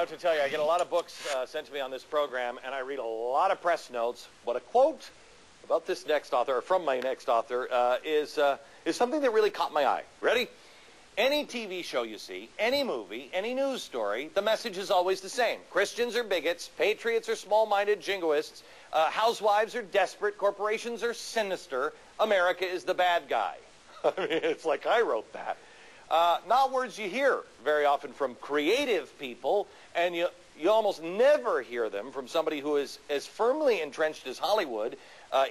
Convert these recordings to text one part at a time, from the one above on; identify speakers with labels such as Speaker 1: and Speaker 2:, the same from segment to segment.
Speaker 1: have to tell you, I get a lot of books sent to me on this program, and I read a lot of press notes. But a quote about this next author, or from my next author, is something that really caught my eye. Ready? Any TV show you see, any movie, any news story, the message is always the same. Christians are bigots, patriots are small-minded jingoists, housewives are desperate, corporations are sinister, America is the bad guy. I mean, it's like I wrote that. Not words you hear very often from creative people, and you almost never hear them from somebody who is as firmly entrenched as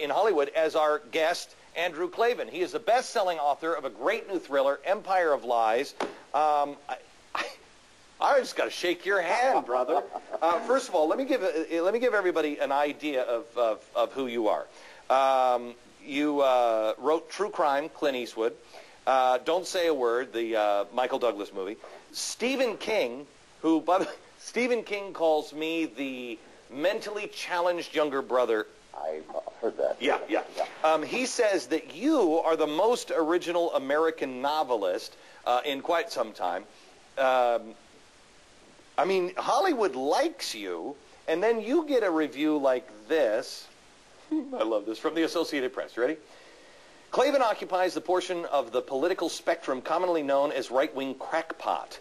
Speaker 1: in Hollywood as our guest, Andrew Klavan. He is the best-selling author of a great new thriller, Empire of Lies. I just got to shake your hand, brother. First of all, let me give everybody an idea of who you are. You wrote True Crime, Clint Eastwood. Don't Say a Word, the Michael Douglas movie. Stephen King, Stephen King calls me the mentally challenged younger brother.
Speaker 2: I heard that.
Speaker 1: Yeah. He says that you are the most original American novelist in quite some time. I mean, Hollywood likes you, and then you get a review like this. I love this, from the Associated Press. You ready? Klavan occupies the portion of the political spectrum commonly known as right-wing crackpot.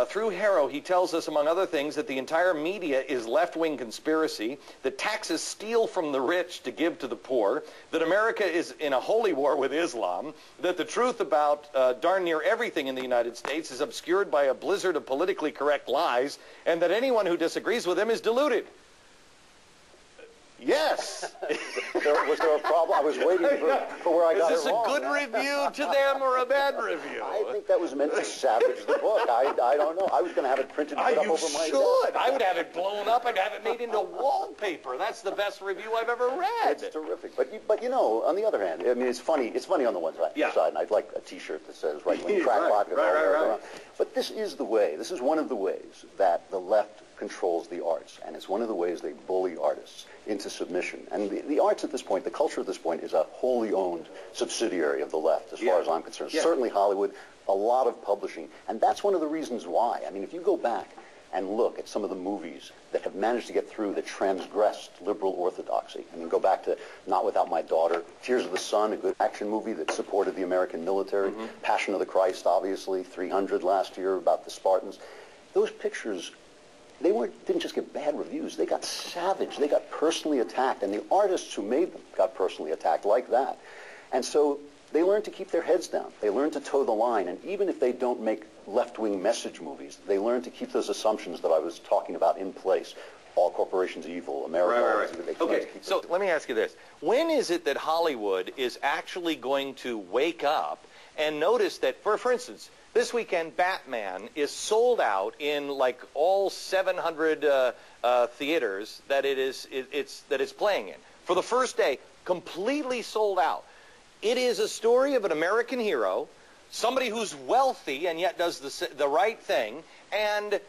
Speaker 1: Through Harrow, he tells us, among other things, that the entire media is left-wing conspiracy, that taxes steal from the rich to give to the poor, that America is in a holy war with Islam, that the truth about darn near everything in the United States is obscured by a blizzard of politically correct lies, and that anyone who disagrees with him is deluded. Yes.
Speaker 2: Was there a problem? I was waiting for where I got it wrong.
Speaker 1: Is this a good review to them or a bad review?
Speaker 2: I think that was meant to savage the book. I don't know. I was going to have it printed and put up over my desk.
Speaker 1: I would have it blown up. I'd have it made into wallpaper. That's the best review I've ever read.
Speaker 2: It's terrific. But you know, on the other hand, I mean, it's funny. It's funny on the one side.
Speaker 1: Yeah.
Speaker 2: And I'd like a T-shirt that says right-wing crackpot.
Speaker 1: Right.
Speaker 2: But this is the way. This is one of the ways that the left controls the arts, and it's one of the ways they bully artists into submission. And the arts at this point, the culture at this point, is a wholly owned subsidiary of the left, as far as I'm concerned.
Speaker 1: Yeah.
Speaker 2: Certainly Hollywood, a lot of publishing, and that's one of the reasons why. I mean, if you go back and look at some of the movies that have managed to get through that transgressed liberal orthodoxy. I mean, go back to Not Without My Daughter, Tears of the Sun, a good action movie that supported the American military, Passion of the Christ, obviously, 300 last year about the Spartans. Those pictures, they didn't just get bad reviews. They got savage. They got personally attacked. And the artists who made them got personally attacked like that. And so they learned to keep their heads down. They learned to toe the line. And even if they don't make left-wing message movies, they learn to keep those assumptions that I was talking about in place. All corporations evil, America.
Speaker 1: Right. Okay, so let me ask you this. When is it that Hollywood is actually going to wake up and notice that, for instance, this weekend, Batman is sold out in like all 700 theaters that it's playing in. For the first day, completely sold out. It is a story of an American hero, somebody who's wealthy and yet does the right thing, and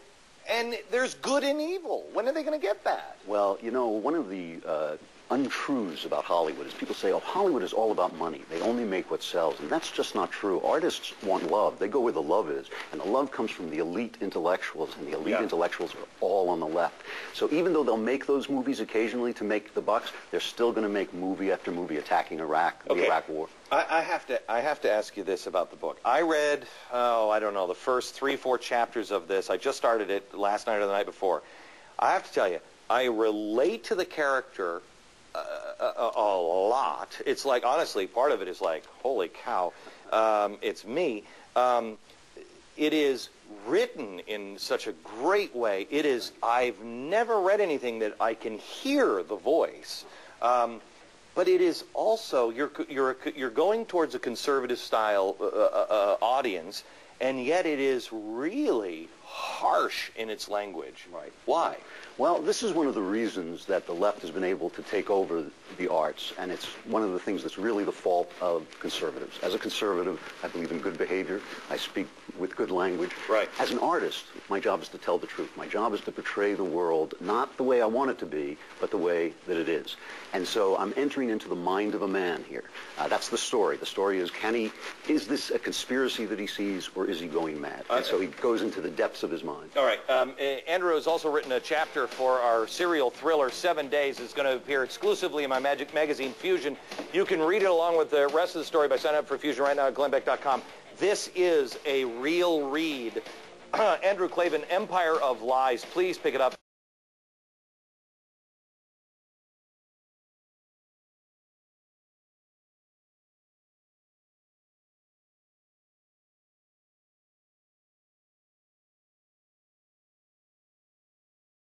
Speaker 1: there's good and evil. When are they going to get that?
Speaker 2: Well, you know, one of the untruths about Hollywood is people say, oh, Hollywood is all about money. They only make what sells. And that's just not true. Artists want love. They go where the love is. And the love comes from the elite intellectuals. And the elite intellectuals are all on the left. So even though they'll make those movies occasionally to make the bucks, they're still going to make movie after movie attacking Iraq, the Iraq War.
Speaker 1: I have to ask you this about the book. I read, I don't know, the first 3-4 chapters of this. I just started it last night or the night before. I have to tell you, I relate to the character a lot. It's like, honestly, part of it is like, holy cow, it's me. It is written in such a great way. It is, I've never read anything that I can hear the voice. But it is also, you're going towards a conservative style audience, and yet it is really harsh in its language.
Speaker 2: Right.
Speaker 1: Why?
Speaker 2: Well, this is one of the reasons that the left has been able to take over the arts, and it's one of the things that's really the fault of conservatives. As a conservative, I believe in good behavior. I speak with good language.
Speaker 1: Right.
Speaker 2: As an artist, my job is to tell the truth. My job is to portray the world not the way I want it to be, but the way that it is. And so I'm entering into the mind of a man here. That's the story. The story is, is this a conspiracy that he sees, or is he going mad? And so he goes into the depths depths of his mind.
Speaker 1: All right. Andrew has also written a chapter for our serial thriller, 7 Days. It's going to appear exclusively in my Magic magazine, Fusion. You can read it along with the rest of the story by signing up for Fusion right now at glennbeck.com. This is a real read. Andrew Klavan, Empire of Lies. Please pick it up.